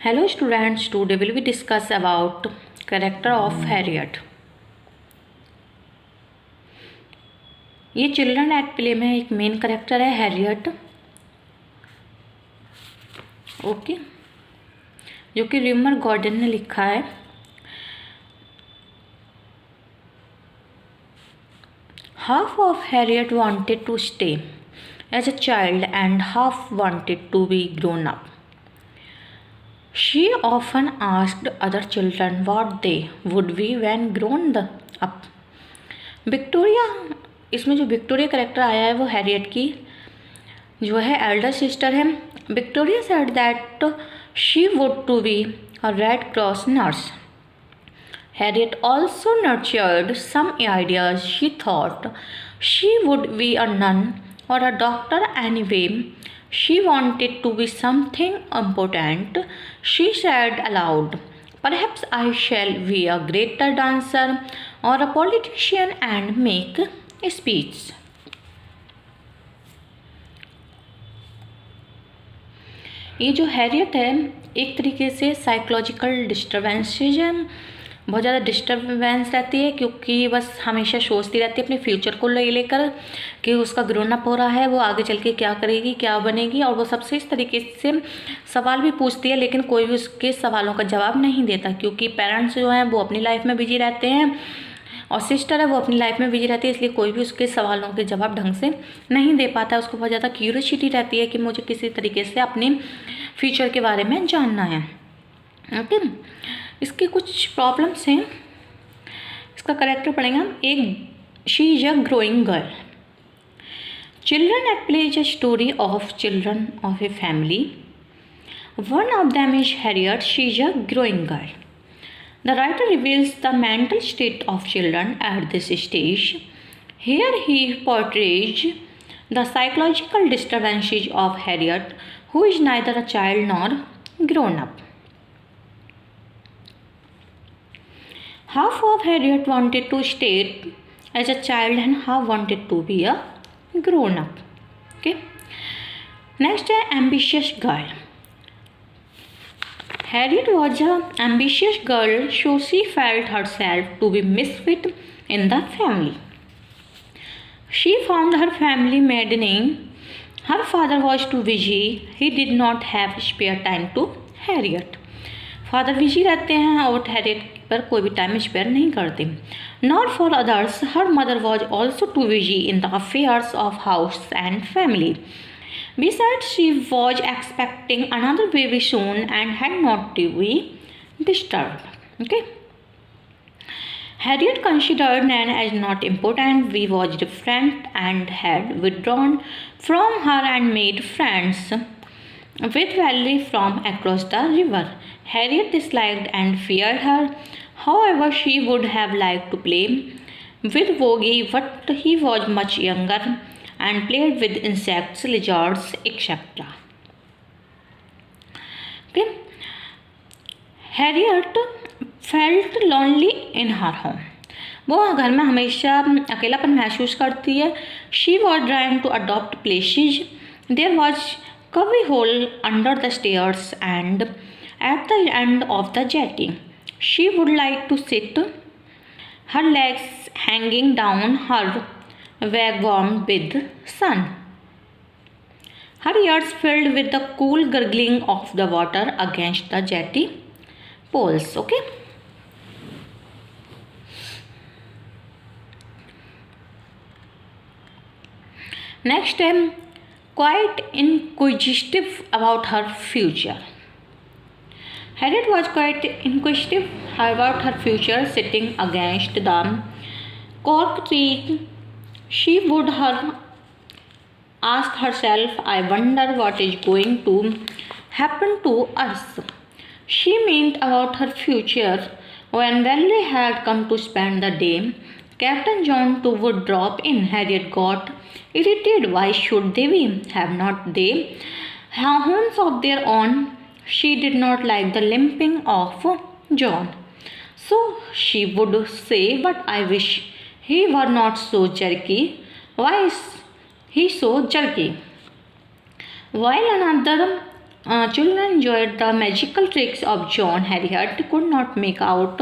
Hello students, today will we discuss about character of Harriet. ये children at play में एक main character है Harriet, okay, जो कि रिमर गॉर्डन ने लिखा है। Half of Harriet wanted to stay as a child and half wanted to be grown up. She often asked other children what they would be when grown up. Victoria, इसमें जो Victoria character आया है वो Harriet की जो है Elder sister है. Victoria said that she would to be a Red Cross nurse. Harriet also nurtured some ideas. She thought she would be a nun or a doctor anyway. She wanted to be something important. She said aloud, "Perhaps I shall be a greater dancer or a politician and make a speech." ये जो Harriet है एक तरीके से psychological disturbances है, बहुत ज़्यादा disturbance रहती है क्योंकि बस हमेशा सोचती रहती है अपने फ्यूचर को लेकर कि उसका ग्रोन अप हो रहा है, वो आगे चल के क्या करेगी, क्या बनेगी, और वो सबसे इस तरीके से सवाल भी पूछती है लेकिन कोई भी उसके सवालों का जवाब नहीं देता क्योंकि पेरेंट्स जो हैं वो अपनी लाइफ में बिजी रहते हैं और सिस्टर है वो अपनी लाइफ में बिजी रहती है, इसलिए कोई भी उसके सवालों के जवाब ढंग से नहीं दे पाता है. उसको बहुत ज़्यादा क्यूरियोसिटी रहती है कि मुझे किसी तरीके से अपने फ्यूचर के बारे में जानना है. ओके, इसके कुछ प्रॉब्लम्स हैं. इसका करेक्टर पढ़ेंगे हम. एक, she is a growing girl. Children at play is a story of children of a family. One of them is Harriet. She is a growing girl. The writer reveals the mental state of children at this stage. Here he portrays the psychological disturbances of Harriet, who is neither a child nor grown up. Half of Harriet wanted to stay as a child and half wanted to be a grown up. Okay. Next है ambitious girl. Harriet was an ambitious girl, so she felt herself to be misfit in the family. She found her family maddening. Her father was too busy. He did not have spare time to Harriet. Father busy रहते हैं और Harriet पर कोई भी time spare नहीं करते. Not for others. Her mother was also too busy in the affairs of house and family. Besides, she was expecting another baby soon and had not to be disturbed. Okay. Harriet considered Nan as not important. We was different and had withdrawn from her and made friends with Valerie from across the river. Harriet disliked and feared her. However, she would have liked to play with Vogie, but he was much younger and played with insects, lizards, etc. Okay. Harriet felt lonely in her home. वो घर में हमेशा अकेलापन महसूस करती है. She was trying to adopt places. There was cubby hole under the stairs and at the end of the jetty. She would like to sit, her legs hanging down her wigwam with sun. Her ears filled with the cool gurgling of the water against the jetty poles. Okay. Next, quite inquisitive about her future. Harriet was quite inquisitive about her future. Sitting against the cork tree, she would have asked herself, "I wonder what is going to happen to us." She meant about her future. When Valerie had come to spend the day, Captain John too would drop in. Harriet got irritated. Why should they be? Have not they homes of their own? She did not like the limping of John. So she would say, "But I wish he were not so jerky. Why is he so jerky?" While another Children enjoyed the magical tricks of John. Harriet could not make out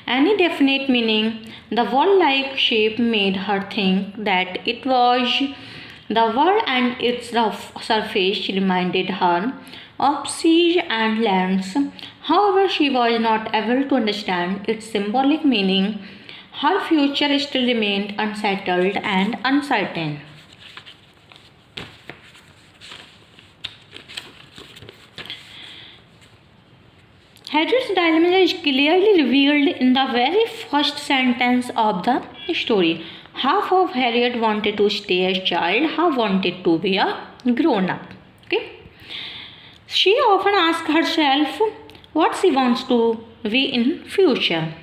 any definite meaning. The wall-like shape made her think that it was the world, and its rough surface reminded her of seas and lands. However, she was not able to understand its symbolic meaning. Her future still remained unsettled and uncertain. Harriet's dilemma is clearly revealed in the very first sentence of the story. Half of Harriet wanted to stay a child, half wanted to be a grown up. Okay. She often asks herself what she wants to be in future.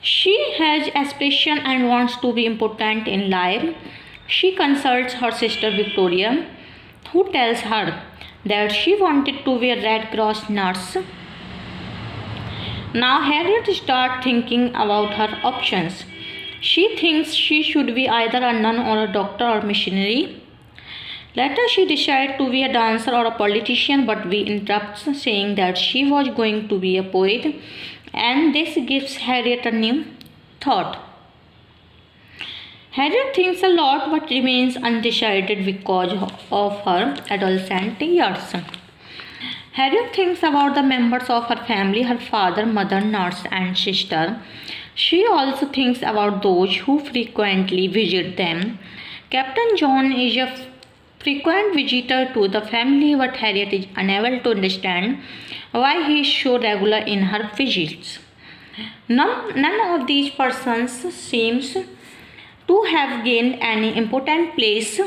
She has aspiration and wants to be important in life. She consults her sister Victoria, who tells her that she wanted to be a Red Cross nurse. Now Harriet starts thinking about her options. She thinks she should be either a nun or a doctor or missionary. Later she decides to be a dancer or a politician, but we interrupts saying that she was going to be a poet, and this gives Harriet a new thought. Harriet thinks a lot but remains undecided because of her adolescent years. Harriet thinks about the members of her family, her father, mother, nurse, and sister. She also thinks about those who frequently visit them. Captain John is a frequent visitor to the family, but Harriet is unable to understand why he is so regular in her visits. None of these persons seems to have gained any important place.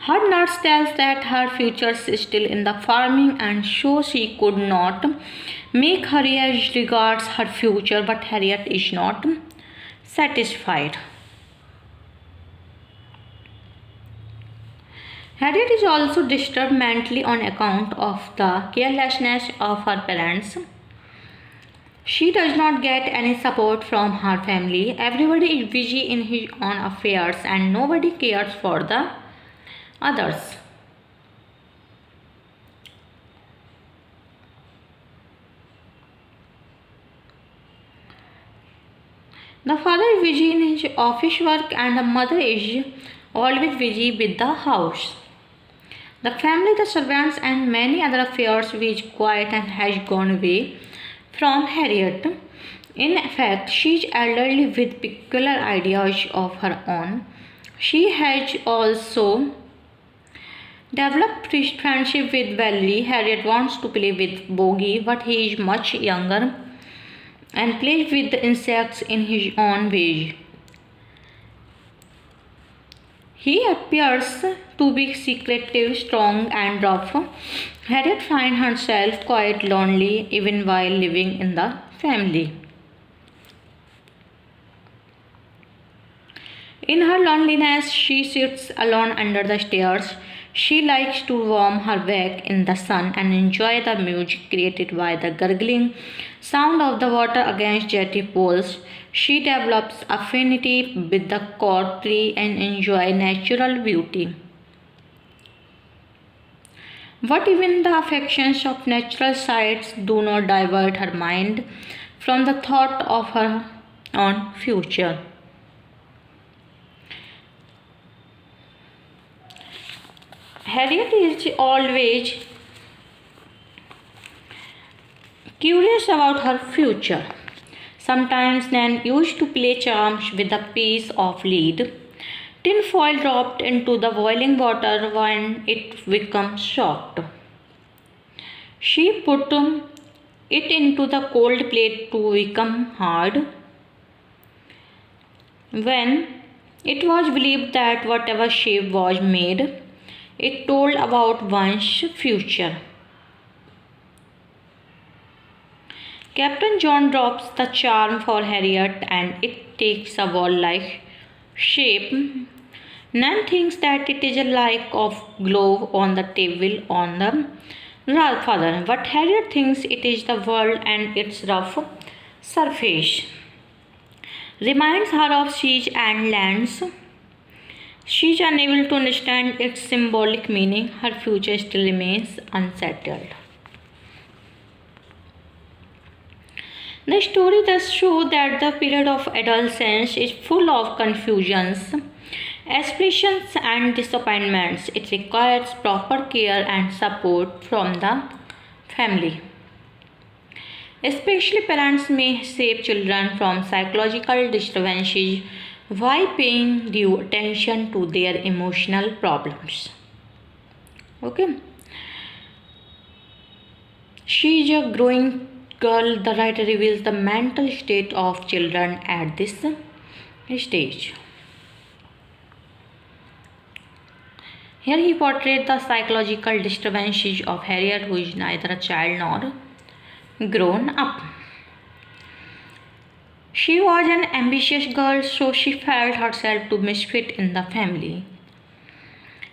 Her nurse tells that her future is still in the farming, and so she could not make hurry as regards her future, but Harriet is not satisfied. Harriet is also disturbed mentally on account of the carelessness of her parents. She does not get any support from her family. Everybody is busy in his own affairs and nobody cares for the others. The father is busy in his office work and the mother is always busy with the house. The family, the servants, and many other affairs is quiet and has gone away from Harriet. In fact, she is elderly with peculiar ideas of her own. She has also developed friendship with Valley. Harriet wants to play with Bogey, but he is much younger and plays with the insects in his own way. He appears to be secretive, strong, and rough. Harriet finds herself quite lonely even while living in the family. In her loneliness, she sits alone under the stairs. She likes to warm her back in the sun and enjoy the music created by the gurgling sound of the water against jetty poles. She develops affinity with the cork tree and enjoys natural beauty. But even the affections of natural sights do not divert her mind from the thought of her own future. Harriet is always curious about her future. Sometimes Nan used to play charms with a piece of lead. Tin foil dropped into the boiling water when it becomes soft. She put it into the cold plate to become hard. When it was believed that whatever shape was made, it told about one's future. Captain John drops the charm for Harriet and it takes a ball-like shape. Nan thinks that it is a like of glove on the table on the father, but Harriet thinks it is the world and its rough surface reminds her of seas and lands. She is unable to understand its symbolic meaning. Her future still remains unsettled. The story thus shows that the period of adolescence is full of confusions, aspirations, and disappointments. It requires proper care and support from the family. Especially parents may save children from psychological disturbances while paying due attention to their emotional problems. Okay. She is a growing girl. The writer reveals the mental state of children at this stage. Here he portrays the psychological disturbances of Harriet, who is neither a child nor grown up. She was an ambitious girl, so she felt herself to misfit in the family.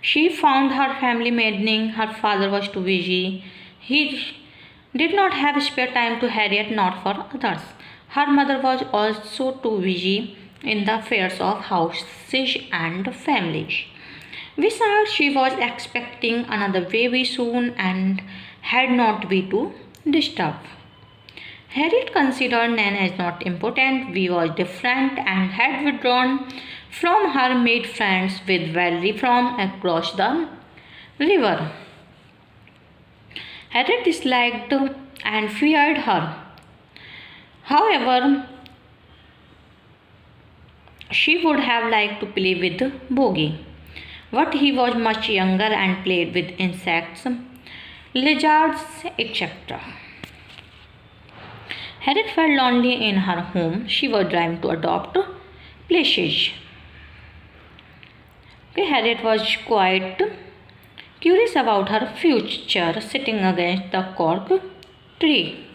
She found her family maddening. Her father was too busy. He did not have spare time to Harriet, not for others. Her mother was also too busy in the affairs of houses and families. Besides, she was expecting another baby soon and had not to be too disturbed. Harriet considered Nan as not important. We was different and had withdrawn from her, made friends with Valerie from across the river. Harriet disliked and feared her. However, she would have liked to play with Bogey, but he was much younger and played with insects, lizards, etc. Harriet felt lonely in her home. She was driven to adopt places. Harriet was quite curious about her future, sitting against the cork tree.